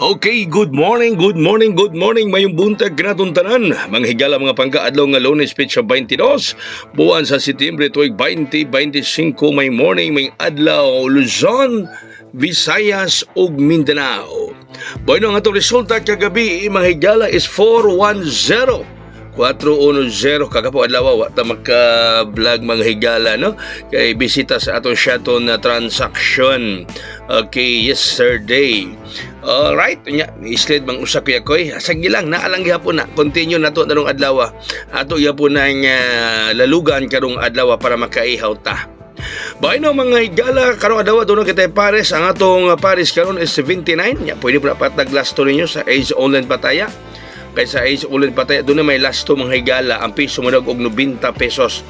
Okay, good morning, good morning, good morning. Mayong buntag kanatong tanan. Mga higala mga pangkaadlaw nga Lunes petsa 22, buwan sa Setyembre tuig 2025. May morning, may adlaw Luzon, Visayas ug Mindanao. Bueno nga itong resulta kagabi, mga higala is 410. 410 kagapo adlaw wa ta maka-vlog mga higala no kay bisita sa atong shaton na transaction okay yesterday. Alright, nya islid bang usa kuya koy sige lang naalang gihapon na continue nato darong adlaw ato gyapon nang lalugan karong adlaw para makaihaw ta. Bayno mga higala karong adlaw doon kita pares ang atong pares karon is 79 nya pwede po na patag last to ninyo sa Age Online Pataya. Kaysa Ace Online Pataya, doon na may lasto mga higala. Ang piso mo og 90 pesos.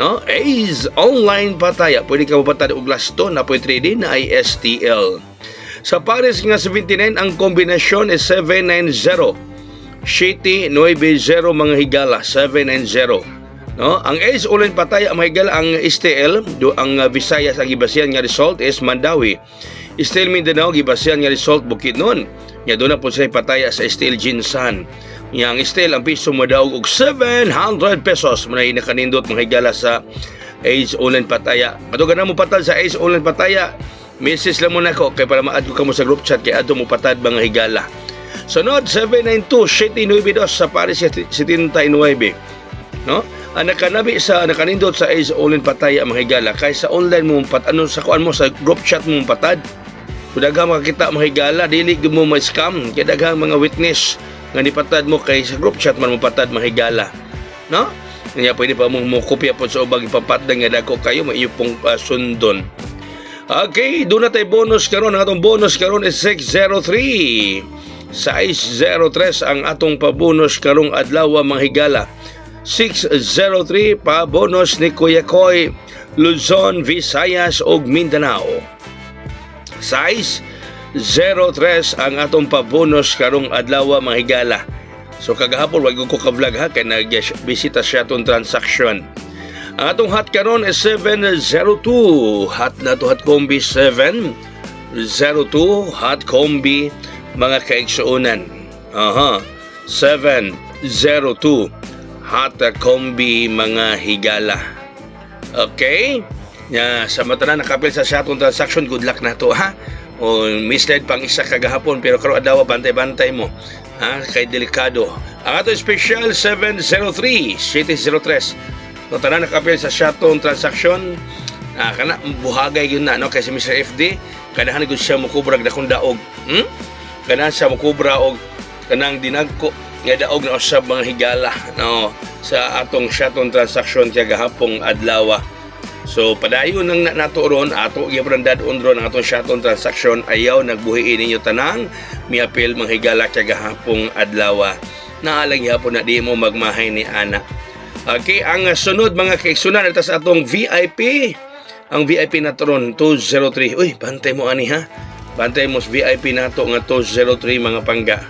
No? Ace Online Pataya. Pwede ka mapatad og lasto na pwede trading na ISTL. Sa Paris nga 79, ang kombinasyon is 790. 790 mga higala. 790. No? Ang Ace Online Pataya, mga higala, ang STL, ang Visayas, ang ibasihan nga result is Mandawi. STL Mindanao, gibasihan nga result Bukidnon. Nga doon na po siya pataya sa STL Jinsan. Yang STL ang piso mo daw og 700 pesos. Muna yung nakanindot mga higala sa Age Online Pataya. Matugan na mo patad sa Age Online Pataya. Message lang mo na ko kaya para ma-add ko kamo sa group chat kaya ato mo patad mga higala. Sunod 792-792 sa Paris 79. No? Ang nakanindot sa Age Online Pataya mga higala kaya sa online mo sa kuan mo sa group chat mo patad. Kung daghang makakita mga higala, dili mo ma-scam. Kaya daghang mga witness nga nipatad mo kay sa group chat man mo patad mga higala. No? Kaya pwede pa mo kopya po sa ubang ipapatad nga dako kayo, may iyo pong sundon. Okay, doon na tayo bonus karon. Ang atong bonus karon is 603. 603 ang atong pabonus karong adlaw mga higala. 603 pa bonus ni Kuya Koy, Luzon, Visayas ug Mindanao. Size 03 ang atong pabonus karong adlaw mga higala. So kagahapon wag ko ka-vlog ha kay nagbisita siya atong transaction. Ang atong hot karon is 702. Hot na to hot combi 702 hot combi mga kaigsuonan. 702 hot combi mga higala. Okay? Sa mata na nakapil sa atong transaction, good luck na to ha. O misled pang isa kagahapon pero karon adlaw bantay-bantay mo. Ha, kay delikado. Ang ato special 703 703. No tanan nakapil sa atong transaction, kana buhagay yun na no kay si Mr. FD, kanahan gud siya mokubra dakong daog. Kanahan siya mokubra og kanang dinagko nga daog na usab mga higala no sa atong transaction kagahapong adlaw. So padayon nang nato ron ato gyapon dadon ron ang atong shaton transaction ayaw nagbuhi ninyo tanang miapil mga higala kagahapong adlaw. Naalang gyapon na di mo magmahay ni ana. Okay, ang sunod mga kaigsunan ito sa atong VIP. Ang VIP nato ron 203. Uy, bantay mo ani ha. Bantay mo VIP nato nga 203 mga pangga.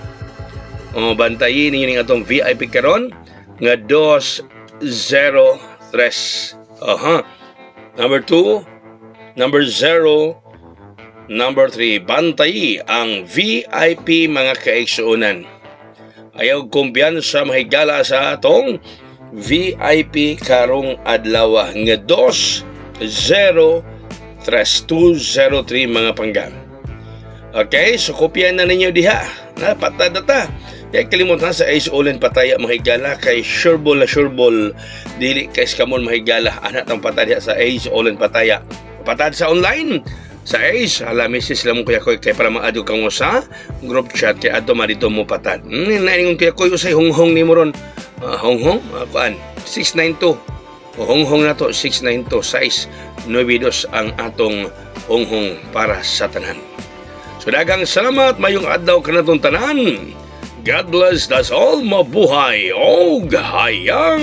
O bantayin ninyo ning atong VIP karon nga 203. Number 2, number 0, number 3. Bantay ang VIP mga kaigsuonan. Ayaw kumpiyansa mahigala sa atong VIP karong adlaw nga 203 mga panggan. Okay, so kopyahan na ninyo diha. Napatad na ta. Kaya kalimutan sa Ace Online Pataya mahigala kay sureball dili kay skamon mahigala anak ng patad sa Ace Online Pataya. Patad sa online sa Ace ala message lang mo kuya koy kay para maadto kang mo sa group chat kay adto marito mo patad. Naingon kuya koy usay honghong nimo ron. Honghong kuan 692. Honghong na to 692 size 92 ang atong honghong para sa tanan. So daghang salamat mayong adlaw kanatong tanan. God bless us all, mabuhay o hayang!